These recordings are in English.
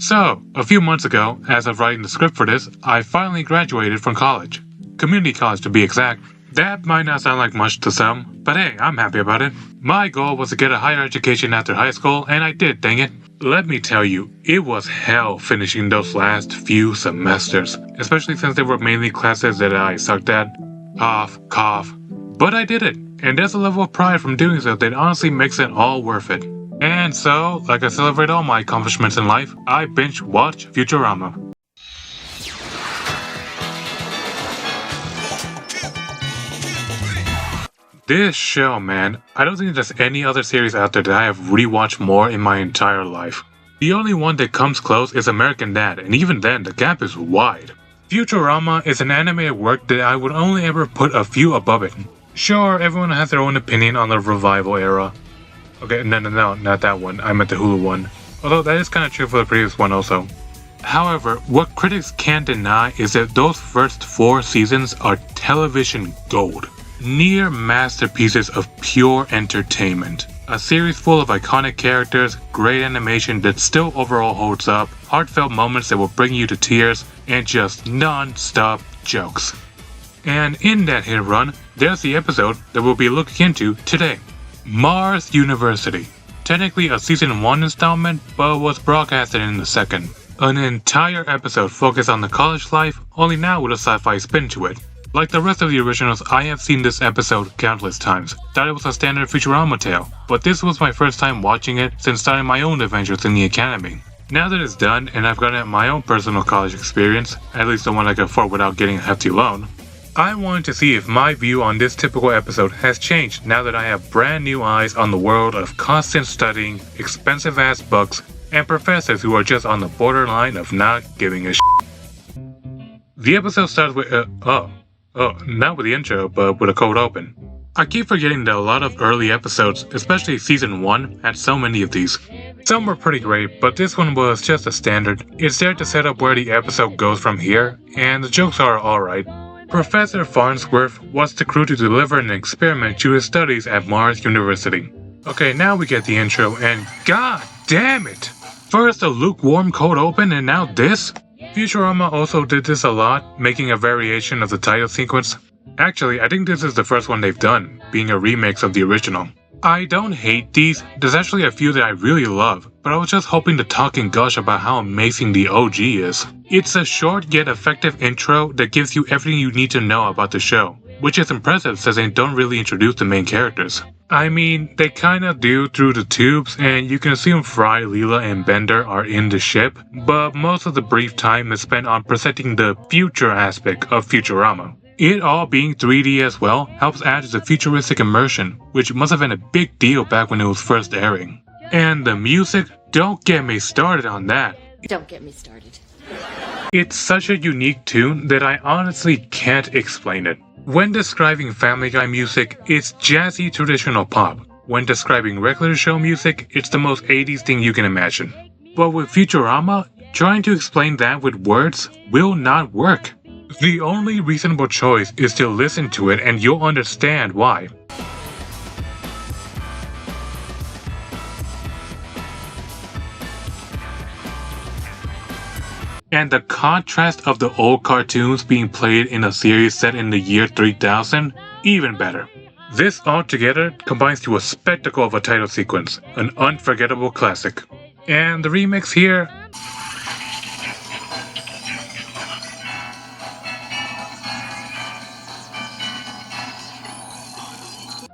So, a few months ago, as of writing the script for this, I finally graduated from college. Community college to be exact. That might not sound like much to some, but hey, I'm happy about it. My goal was to get a higher education after high school, and I did, dang it. Let me tell you, it was hell finishing those last few semesters, especially since they were mainly classes that I sucked at. Cough, cough. But I did it, and there's a level of pride from doing so that honestly makes it all worth it. And so, like I celebrate all my accomplishments in life, I binge watch Futurama. This show, man, I don't think there's any other series out there that I have rewatched more in my entire life. The only one that comes close is American Dad, and even then, the gap is wide. Futurama is an animated work that I would only ever put a few above it. Sure, everyone has their own opinion on the revival era. Okay, no, not that one. I meant the Hulu one. Although that is kind of true for the previous one also. However, what critics can't deny is that those first 4 seasons are television gold. Near masterpieces of pure entertainment. A series full of iconic characters, great animation that still overall holds up, heartfelt moments that will bring you to tears, and just non-stop jokes. And in that hit run, there's the episode that we'll be looking into today. Mars University. Technically a season 1 installment, but was broadcasted in the second. An entire episode focused on the college life, only now with a sci-fi spin to it. Like the rest of the originals, I have seen this episode countless times. Thought it was a standard Futurama tale, but this was my first time watching it since starting my own adventures in the academy. Now that it's done, and I've gotten my own personal college experience, at least the one I can afford without getting a hefty loan, I wanted to see if my view on this typical episode has changed now that I have brand new eyes on the world of constant studying, expensive ass books, and professors who are just on the borderline of not giving a shit. The episode starts with not with the intro, but with a cold open. I keep forgetting that a lot of early episodes, especially season 1, had so many of these. Some were pretty great, but this one was just a standard. It's there to set up where the episode goes from here, and the jokes are alright. Professor Farnsworth wants the crew to deliver an experiment to his studies at Mars University. Okay, now we get the intro, and god damn it! First a lukewarm cold open, and now this? Futurama also did this a lot, making a variation of the title sequence. Actually, I think this is the first one they've done, being a remix of the original. I don't hate these, there's actually a few that I really love, but I was just hoping to talk and gush about how amazing the OG is. It's a short yet effective intro that gives you everything you need to know about the show, which is impressive since they don't really introduce the main characters. I mean, they kinda do through the tubes, and you can assume Fry, Leela, and Bender are in the ship, but most of the brief time is spent on presenting the future aspect of Futurama. It all being 3D as well helps add to the futuristic immersion, which must have been a big deal back when it was first airing. And the music, don't get me started on that. Don't get me started. It's such a unique tune that I honestly can't explain it. When describing Family Guy music, it's jazzy traditional pop. When describing regular show music, it's the most 80s thing you can imagine. But with Futurama, trying to explain that with words will not work. The only reasonable choice is to listen to it and you'll understand why. And the contrast of the old cartoons being played in a series set in the year 3000, even better. This altogether combines to a spectacle of a title sequence, an unforgettable classic. And the remix here...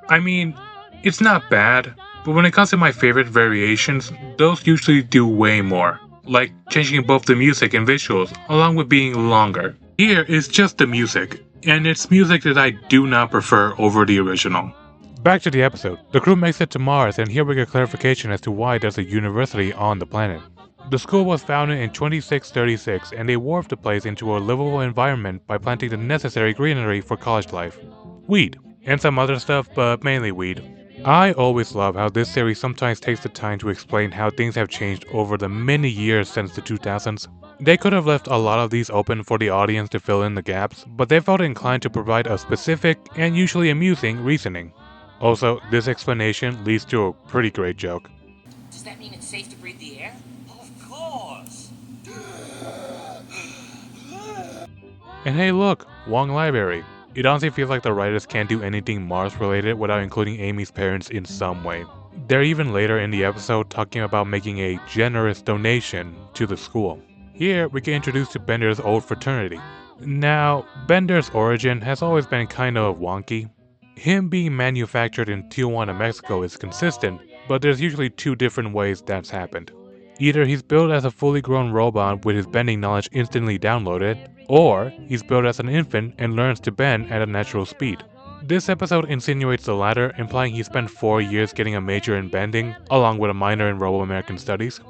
I mean, it's not bad, but when it comes to my favorite variations, those usually do way more. Like changing both the music and visuals, along with being longer. Here is just the music, and it's music that I do not prefer over the original. Back to the episode. The crew makes it to Mars, and here we get clarification as to why there's a university on the planet. The school was founded in 2636, and they warped the place into a livable environment by planting the necessary greenery for college life. Weed. And some other stuff, but mainly weed. I always love how this series sometimes takes the time to explain how things have changed over the many years since the 2000s. They could have left a lot of these open for the audience to fill in the gaps, but they felt inclined to provide a specific, and usually amusing, reasoning. Also, this explanation leads to a pretty great joke. Does that mean it's safe to breathe the air? Of course! And hey look, Wong Library. It honestly feels like the writers can't do anything Mars related without including Amy's parents in some way. They're even later in the episode talking about making a generous donation to the school. Here, we get introduced to Bender's old fraternity. Now, Bender's origin has always been kind of wonky. Him being manufactured in Tijuana, Mexico is consistent, but there's usually two different ways that's happened. Either he's built as a fully grown robot with his bending knowledge instantly downloaded, or he's built as an infant and learns to bend at a natural speed. This episode insinuates the latter, implying he spent 4 years getting a major in bending, along with a minor in Robo-American Studies.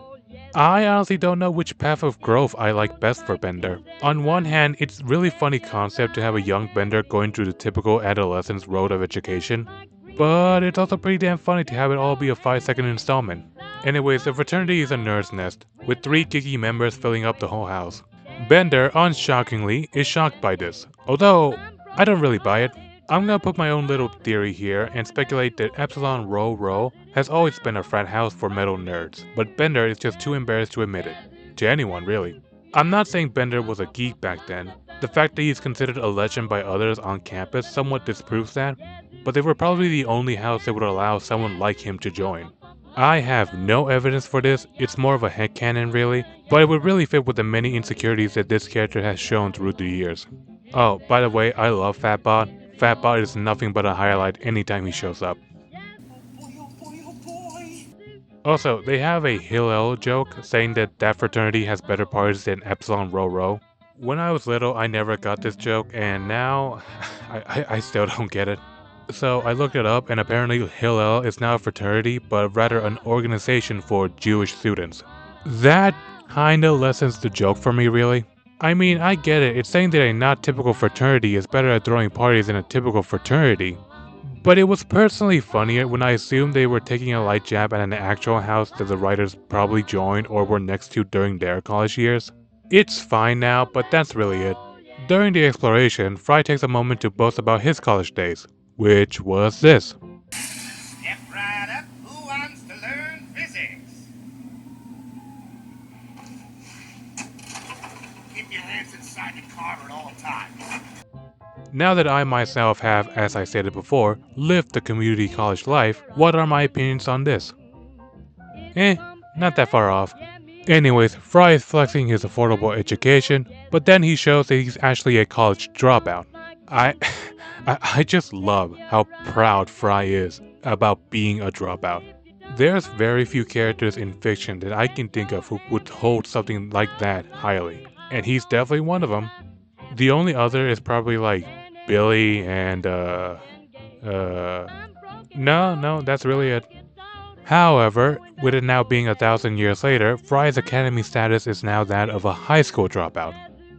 I honestly don't know which path of growth I like best for Bender. On one hand, it's really funny concept to have a young Bender going through the typical adolescence road of education, but it's also pretty damn funny to have it all be a 5-second installment. Anyways, the fraternity is a nerd's nest, with 3 geeky members filling up the whole house. Bender, unshockingly, is shocked by this, although I don't really buy it. I'm gonna put my own little theory here and speculate that Epsilon Rho Rho has always been a frat house for metal nerds, but Bender is just too embarrassed to admit it. To anyone, really. I'm not saying Bender was a geek back then. The fact that he's considered a legend by others on campus somewhat disproves that, but they were probably the only house that would allow someone like him to join. I have no evidence for this, it's more of a headcanon really, but it would really fit with the many insecurities that this character has shown through the years. Oh, by the way, I love Fatbot. Fatbot is nothing but a highlight anytime he shows up. Also, they have a Hillel joke saying that fraternity has better parties than Epsilon Rho Rho. When I was little, I never got this joke, and now I still don't get it. So I looked it up, and apparently Hillel is not a fraternity, but rather an organization for Jewish students. That kinda lessens the joke for me, really. I mean, I get it, it's saying that a not typical fraternity is better at throwing parties than a typical fraternity. But it was personally funnier when I assumed they were taking a light jab at an actual house that the writers probably joined or were next to during their college years. It's fine now, but that's really it. During the exploration, Fry takes a moment to boast about his college days, which was this. Step right up, who wants to learn physics? Keep your hands inside the car at all times. Now that I myself have, as I stated before, lived the community college life, what are my opinions on this? Not that far off. Anyways, Fry is flexing his affordable education, but then he shows that he's actually a college dropout. I just love how proud Fry is about being a dropout. There's very few characters in fiction that I can think of who would hold something like that highly, and he's definitely one of them. The only other is probably like Billy and no, that's really it. However, with it now being 1,000 years later, Fry's academy status is now that of a high school dropout.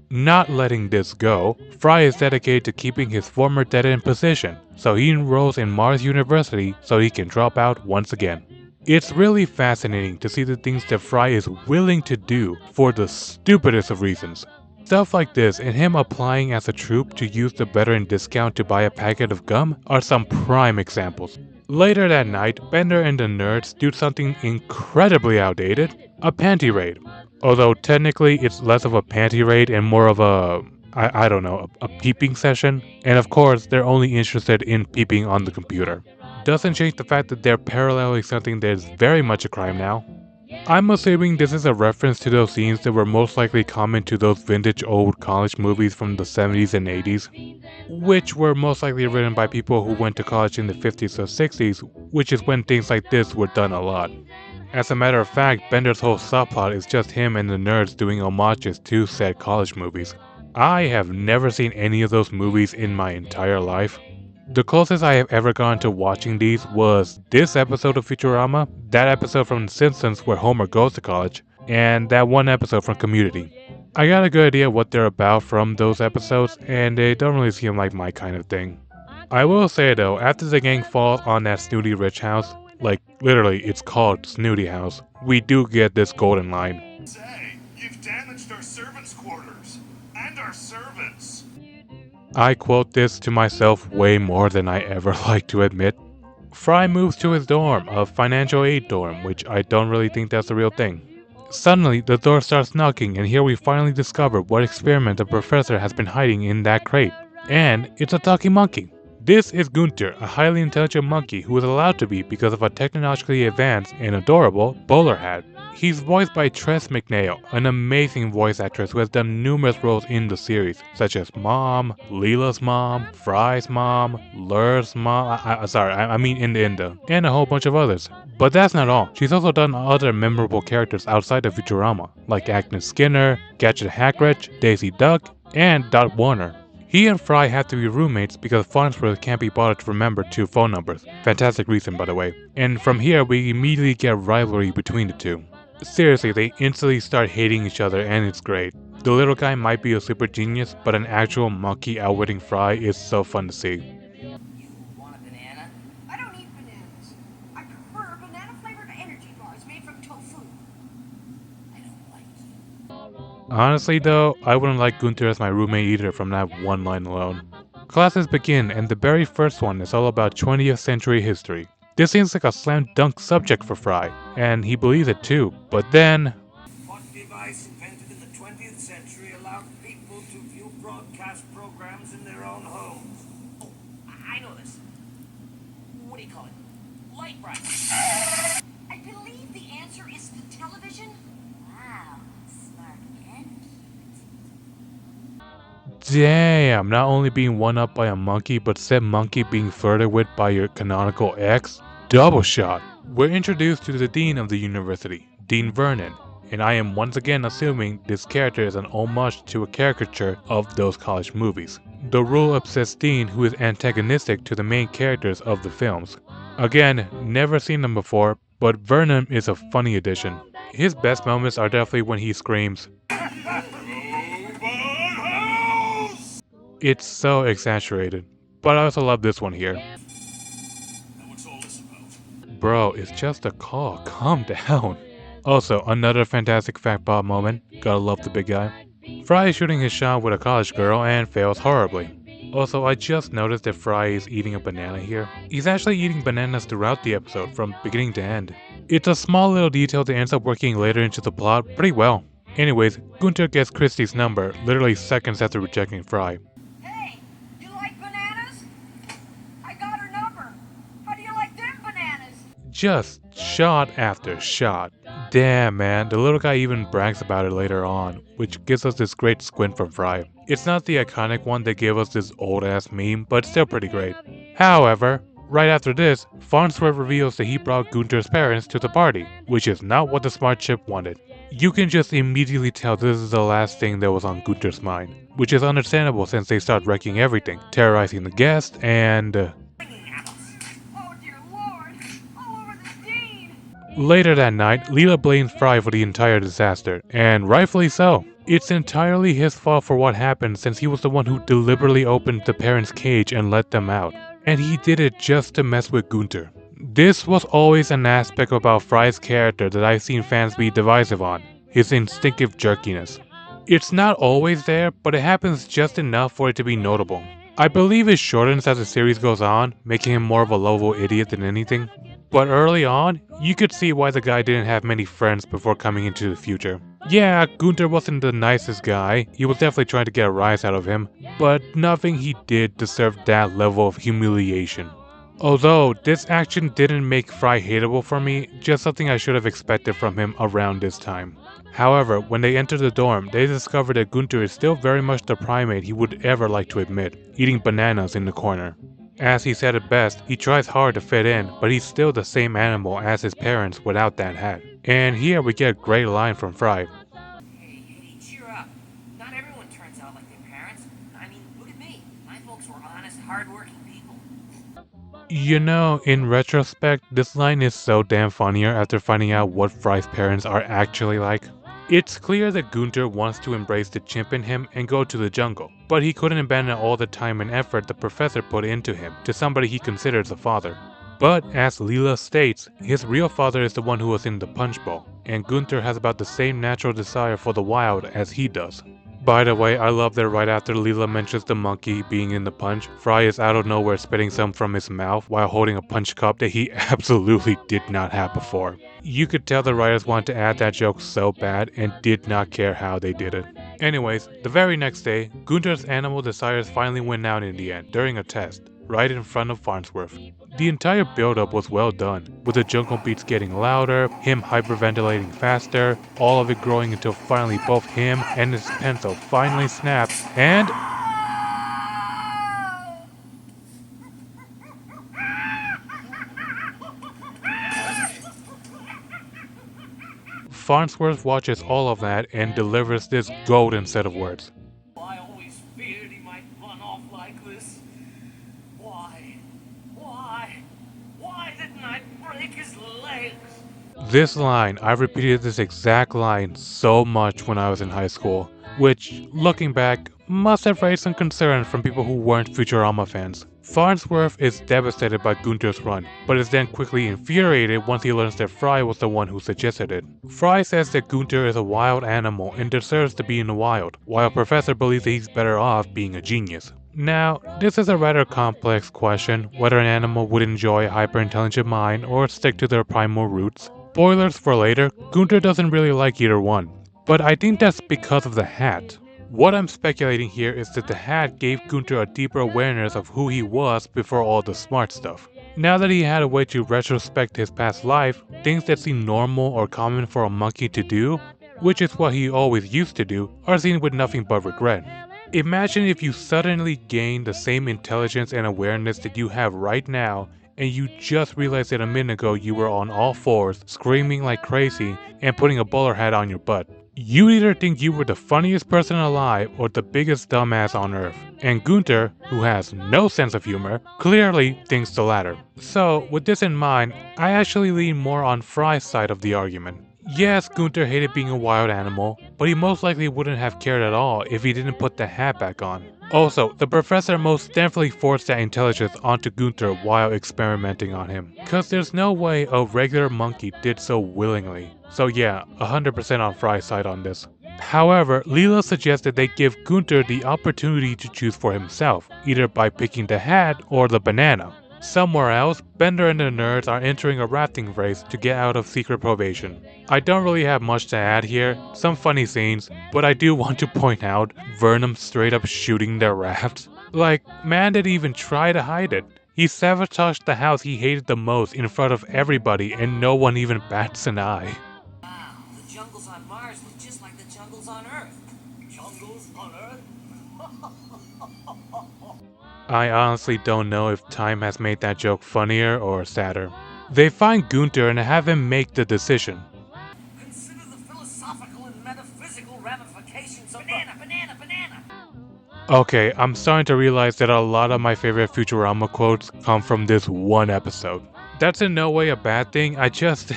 Not letting this go, Fry is dedicated to keeping his former dead-end position, so he enrolls in Mars University so he can drop out once again. It's really fascinating to see the things that Fry is willing to do for the stupidest of reasons. Stuff like this and him applying as a troupe to use the veteran discount to buy a packet of gum are some prime examples. Later that night, Bender and the nerds do something incredibly outdated, a panty raid. Although technically it's less of a panty raid and more of a peeping session. And of course, they're only interested in peeping on the computer. Doesn't change the fact that they're paralleling something that is very much a crime now. I'm assuming this is a reference to those scenes that were most likely common to those vintage old college movies from the 70s and 80s, which were most likely written by people who went to college in the 50s or 60s, which is when things like this were done a lot. As a matter of fact, Bender's whole subplot is just him and the nerds doing homages to said college movies. I have never seen any of those movies in my entire life. The closest I have ever gone to watching these was this episode of Futurama, that episode from The Simpsons where Homer goes to college, and that one episode from Community. I got a good idea what they're about from those episodes, and they don't really seem like my kind of thing. I will say though, after the gang falls on that snooty rich house, like literally it's called Snooty House, we do get this golden line. Say, you've damaged our servants' quarters and our servants. I quote this to myself way more than I ever like to admit. Fry moves to his dorm, a financial aid dorm, which I don't really think that's a real thing. Suddenly, the door starts knocking, and here we finally discover what experiment the professor has been hiding in that crate. And it's a talking monkey. This is Gunter, a highly intelligent monkey who is allowed to be because of a technologically advanced and adorable bowler hat. He's voiced by Tress McNeil, an amazing voice actress who has done numerous roles in the series, such as Mom, Leela's mom, Fry's mom, Lur's mom, I mean Inda, and a whole bunch of others. But that's not all. She's also done other memorable characters outside of Futurama, like Agnes Skinner, Gadget Hackridge, Daisy Duck, and Dot Warner. He and Fry have to be roommates because Farnsworth can't be bothered to remember 2 phone numbers. Fantastic reason, by the way. And from here, we immediately get rivalry between the two. Seriously, they instantly start hating each other and it's great. The little guy might be a super genius, but an actual monkey outwitting Fry is so fun to see. You want a banana? I don't eat bananas. I prefer banana-flavored energy bars made from tofu. I don't like you. Honestly though, I wouldn't like Gunther as my roommate either from that one line alone. Classes begin and the very first one is all about 20th century history. This seems like a slam dunk subject for Fry, and he believes it too, but then... What device invented in the 20th century allowed people to view broadcast programs in their own homes? Oh, I know this. What do you call it? Light bright. I believe the answer is the television. Wow, smart and cute. Damn, not only being one up by a monkey, but said monkey being flirted with by your canonical ex? Double shot. We're introduced to the dean of the university, Dean Vernon, and I am once again assuming this character is an homage to a caricature of those college movies. The rule-obsessed dean who is antagonistic to the main characters of the films. Again, never seen them before, but Vernon is a funny addition. His best moments are definitely when he screams, it's so exaggerated. But I also love this one here. Now what's all this about? Bro, it's just a call, calm down. Also, another fantastic fact Bob moment, gotta love the big guy. Fry is shooting his shot with a college girl and fails horribly. Also, I just noticed that Fry is eating a banana here. He's actually eating bananas throughout the episode, from beginning to end. It's a small little detail that ends up working later into the plot pretty well. Anyways, Gunter gets Christie's number, literally seconds after rejecting Fry. Hey, you like bananas? I got her number. How do you like them bananas? Just shot after shot. Damn man, the little guy even brags about it later on, which gives us this great squint from Fry. It's not the iconic one that gave us this old ass meme, but still pretty great. However, right after this, Farnsworth reveals that he brought Gunter's parents to the party, which is not what the smart chip wanted. You can just immediately tell this is the last thing that was on Gunter's mind, which is understandable since they start wrecking everything, terrorizing the guests, and... Oh dear Lord, all over the dean. Later that night, Leela blames Fry for the entire disaster, and rightfully so. It's entirely his fault for what happened since he was the one who deliberately opened the parents' cage and let them out. And he did it just to mess with Gunter. This was always an aspect about Fry's character that I've seen fans be divisive on, his instinctive jerkiness. It's not always there, but it happens just enough for it to be notable. I believe it shortens as the series goes on, making him more of a lovable idiot than anything. But early on, you could see why the guy didn't have many friends before coming into the future. Yeah, Gunter wasn't the nicest guy, he was definitely trying to get a rise out of him, but nothing he did deserved that level of humiliation. Although, this action didn't make Fry hateable for me, just something I should have expected from him around this time. However, when they enter the dorm, they discover that Gunter is still very much the primate he would ever like to admit, eating bananas in the corner. As he said it best, he tries hard to fit in, but he's still the same animal as his parents without that hat. And here we get a great line from Fry. Hey, cheer up. Not everyone turns out like their parents. I mean, look at me. My folks were honest, hardworking people. You know, in retrospect, this line is so damn funnier after finding out what Fry's parents are actually like. It's clear that Gunter wants to embrace the chimp in him and go to the jungle, but he couldn't abandon all the time and effort the professor put into him to somebody he considers a father. But as Leela states, his real father is the one who was in the punch bowl, and Gunter has about the same natural desire for the wild as he does. By the way, I love that right after Leela mentions the monkey being in the punch, Fry is out of nowhere spitting some from his mouth while holding a punch cup that he absolutely did not have before. You could tell the writers wanted to add that joke so bad and did not care how they did it. Anyways, the very next day, Gunther's animal desires finally win out in the end, during a test, right in front of Farnsworth. The entire build-up was well done, with the jungle beats getting louder, him hyperventilating faster, all of it growing until finally both him and his pencil finally snap, and Farnsworth watches all of that and delivers this golden set of words. I always feared he might run off like this. Why? Why didn't I break his legs? This line, I repeated this exact line so much when I was in high school, which, looking back, must have raised some concern from people who weren't Futurama fans. Farnsworth is devastated by Gunther's run, but is then quickly infuriated once he learns that Fry was the one who suggested it. Fry says that Gunther is a wild animal and deserves to be in the wild, while Professor believes that he's better off being a genius. Now, this is a rather complex question, whether an animal would enjoy a hyper-intelligent mind or stick to their primal roots. Spoilers for later, Gunther doesn't really like either one, but I think that's because of the hat. What I'm speculating here is that the hat gave Gunther a deeper awareness of who he was before all the smart stuff. Now that he had a way to retrospect his past life, things that seem normal or common for a monkey to do, which is what he always used to do, are seen with nothing but regret. Imagine if you suddenly gain the same intelligence and awareness that you have right now, and you just realized that a minute ago you were on all fours, screaming like crazy, and putting a bowler hat on your butt. You either think you were the funniest person alive or the biggest dumbass on earth. And Gunther, who has no sense of humor, clearly thinks the latter. So, with this in mind, I actually lean more on Fry's side of the argument. Yes, Gunther hated being a wild animal, but he most likely wouldn't have cared at all if he didn't put the hat back on. Also, the professor most definitely forced that intelligence onto Gunther while experimenting on him, cause there's no way a regular monkey did so willingly. So yeah, 100% on Fry's side on this. However, Leela suggested they give Gunther the opportunity to choose for himself, either by picking the hat or the banana. Somewhere else, Bender and the nerds are entering a rafting race to get out of secret probation. I don't really have much to add here, some funny scenes, but I do want to point out Venom straight up shooting their raft. Like, man didn't even try to hide it. He sabotaged the house he hated the most in front of everybody and no one even bats an eye. Wow, the jungles on Mars look just like the jungles on Earth. Jungles on Earth? I honestly don't know if time has made that joke funnier or sadder. They find Gunther and have him make the decision. Consider the philosophical and metaphysical ramifications of Banana! Okay, I'm starting to realize that a lot of my favorite Futurama quotes come from this one episode. That's in no way a bad thing, I just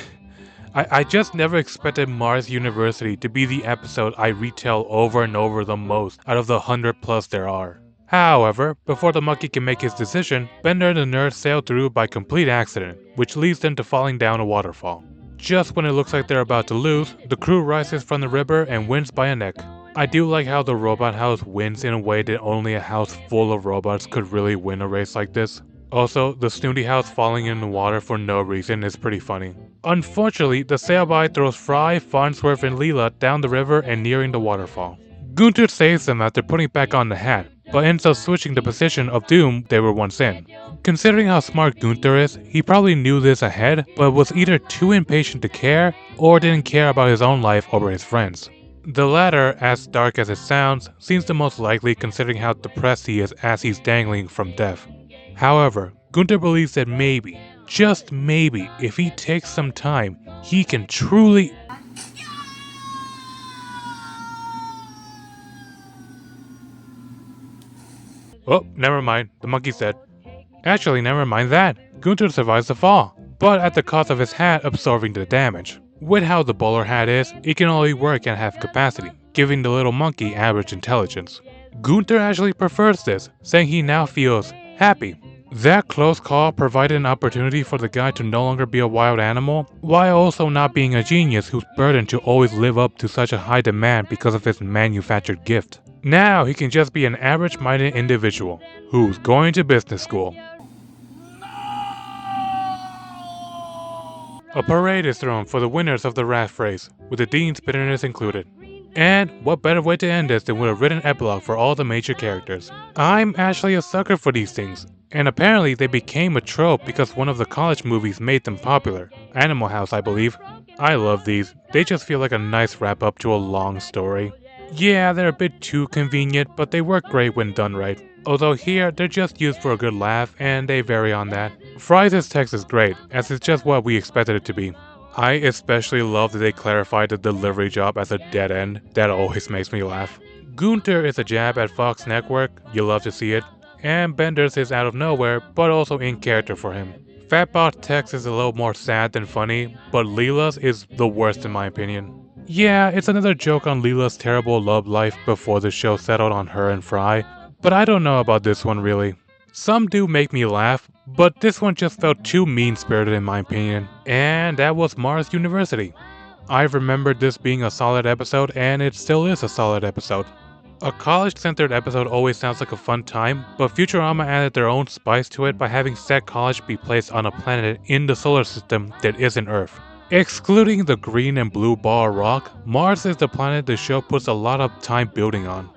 never expected Mars University to be the episode I retell over and over the most out of the 100 plus there are. However, before the monkey can make his decision, Bender and the nerd sail through by complete accident, which leads them to falling down a waterfall. Just when it looks like they're about to lose, the crew rises from the river and wins by a neck. I do like how the robot house wins in a way that only a house full of robots could really win a race like this. Also, the snooty house falling in the water for no reason is pretty funny. Unfortunately, the sailby throws Fry, Farnsworth, and Leela down the river and nearing the waterfall. Gunther saves them after putting back on the hat, but ends up switching the position of doom they were once in. Considering how smart Gunther is, he probably knew this ahead, but was either too impatient to care, or didn't care about his own life over his friends. The latter, as dark as it sounds, seems the most likely considering how depressed he is as he's dangling from death. However, Gunther believes that maybe, just maybe, if he takes some time, he can truly... Oh, never mind, the monkey's dead. Actually, never mind that, Gunther survives the fall, but at the cost of his hat absorbing the damage. With how the bowler hat is, it can only work at half capacity, giving the little monkey average intelligence. Gunther actually prefers this, saying he now feels happy. That close call provided an opportunity for the guy to no longer be a wild animal, while also not being a genius who's burdened to always live up to such a high demand because of his manufactured gift. Now he can just be an average-minded individual who's going to business school. A parade is thrown for the winners of the Wrath race, with the Dean's bitterness included. And what better way to end this than with a written epilogue for all the major characters. I'm actually a sucker for these things, and apparently they became a trope because one of the college movies made them popular. Animal House, I believe. I love these, they just feel like a nice wrap up to a long story. Yeah, they're a bit too convenient, but they work great when done right. Although here, they're just used for a good laugh, and they vary on that. Fries' text is great, as it's just what we expected it to be. I especially love that they clarified the delivery job as a dead end. That always makes me laugh. Gunter is a jab at Fox Network, you love to see it. And Bender's is out of nowhere, but also in character for him. Fatbot's text is a little more sad than funny, but Leela's is the worst in my opinion. Yeah, it's another joke on Leela's terrible love life before the show settled on her and Fry, but I don't know about this one really. Some do make me laugh, but this one just felt too mean-spirited in my opinion. And that was Mars University. I remembered this being a solid episode, and it still is a solid episode. A college-centered episode always sounds like a fun time, but Futurama added their own spice to it by having said college be placed on a planet in the solar system that isn't Earth. Excluding the green and blue ball rock, Mars is the planet the show puts a lot of time building on.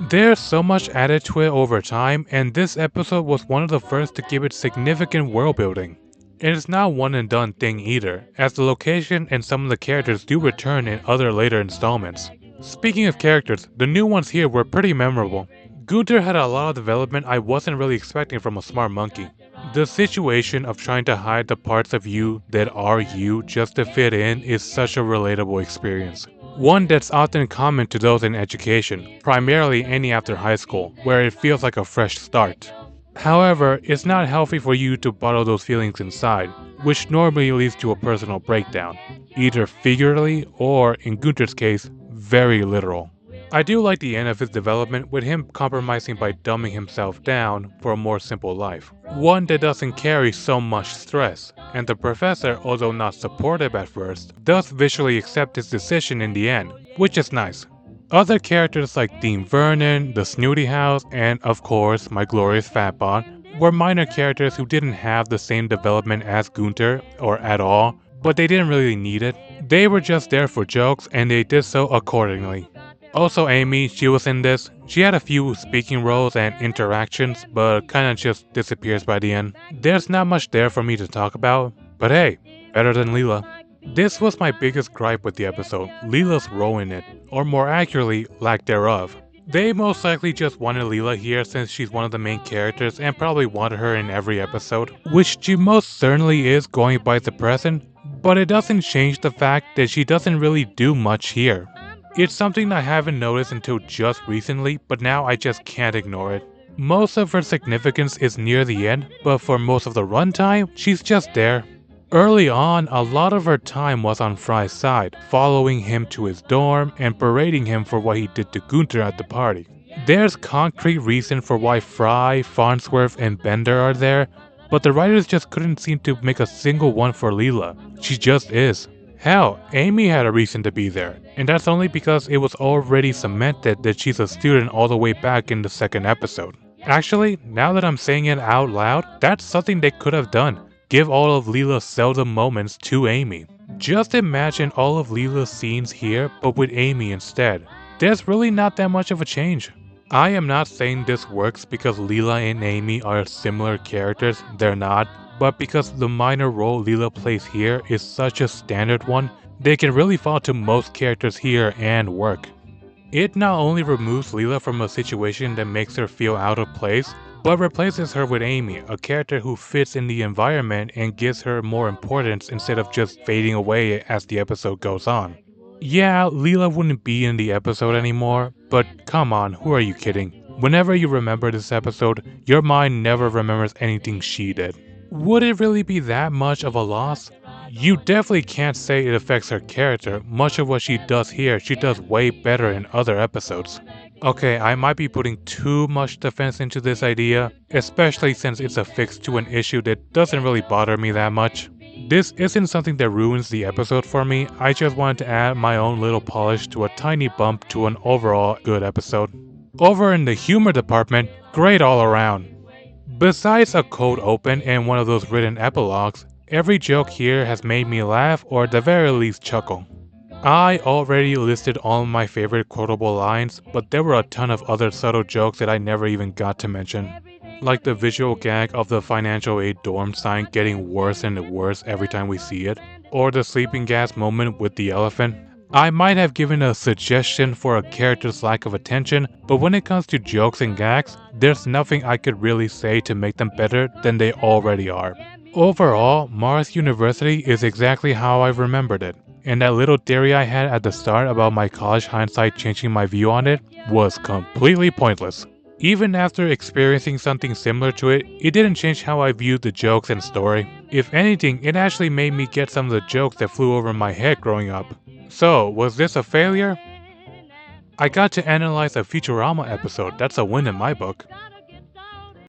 There's so much added to it over time, and this episode was one of the first to give it significant world building. And it's not one and done thing either, as the location and some of the characters do return in other later installments. Speaking of characters, the new ones here were pretty memorable. Gunter had a lot of development I wasn't really expecting from a smart monkey. The situation of trying to hide the parts of you that are you just to fit in is such a relatable experience. One that's often common to those in education, primarily any after high school, where it feels like a fresh start. However, it's not healthy for you to bottle those feelings inside, which normally leads to a personal breakdown, either figuratively or, in Gunter's case, very literal. I do like the end of his development with him compromising by dumbing himself down for a more simple life. One that doesn't carry so much stress, and the professor, although not supportive at first, does visually accept his decision in the end, which is nice. Other characters like Dean Vernon, the Snooty House, and of course my glorious Fatbot were minor characters who didn't have the same development as Gunter, or at all, but they didn't really need it. They were just there for jokes and they did so accordingly. Also Amy, she was in this. She had a few speaking roles and interactions, but kinda just disappears by the end. There's not much there for me to talk about, but hey, better than Leela. This was my biggest gripe with the episode, Leela's role in it, or more accurately, lack thereof. They most likely just wanted Leela here since she's one of the main characters and probably wanted her in every episode, which she most certainly is going by the present, but it doesn't change the fact that she doesn't really do much here. It's something I haven't noticed until just recently, but now I just can't ignore it. Most of her significance is near the end, but for most of the runtime, she's just there. Early on, a lot of her time was on Fry's side, following him to his dorm and berating him for what he did to Gunter at the party. There's concrete reason for why Fry, Farnsworth, and Bender are there, but the writers just couldn't seem to make a single one for Leela. She just is. Hell, Amy had a reason to be there, and that's only because it was already cemented that she's a student all the way back in the second episode. Actually, now that I'm saying it out loud, that's something they could have done. Give all of Leela's seldom moments to Amy. Just imagine all of Leela's scenes here, but with Amy instead. There's really not that much of a change. I am not saying this works because Leela and Amy are similar characters, they're not, but because the minor role Leela plays here is such a standard one, they can really fall to most characters here and work. It not only removes Leela from a situation that makes her feel out of place, but replaces her with Amy, a character who fits in the environment and gives her more importance instead of just fading away as the episode goes on. Yeah, Leela wouldn't be in the episode anymore, but come on, who are you kidding? Whenever you remember this episode, your mind never remembers anything she did. Would it really be that much of a loss? You definitely can't say it affects her character. Much of what she does here, she does way better in other episodes. Okay, I might be putting too much defense into this idea, especially since it's a fix to an issue that doesn't really bother me that much. This isn't something that ruins the episode for me, I just wanted to add my own little polish to a tiny bump to an overall good episode. Over in the humor department, great all around. Besides a cold open and one of those written epilogues, every joke here has made me laugh or at the very least chuckle. I already listed all of my favorite quotable lines, but there were a ton of other subtle jokes that I never even got to mention. Like the visual gag of the financial aid dorm sign getting worse and worse every time we see it, or the sleeping gas moment with the elephant. I might have given a suggestion for a character's lack of attention, but when it comes to jokes and gags, there's nothing I could really say to make them better than they already are. Overall, Mars University is exactly how I remembered it, and that little theory I had at the start about my college hindsight changing my view on it was completely pointless. Even after experiencing something similar to it, it didn't change how I viewed the jokes and story. If anything, it actually made me get some of the jokes that flew over my head growing up. So, was this a failure? I got to analyze a Futurama episode, that's a win in my book.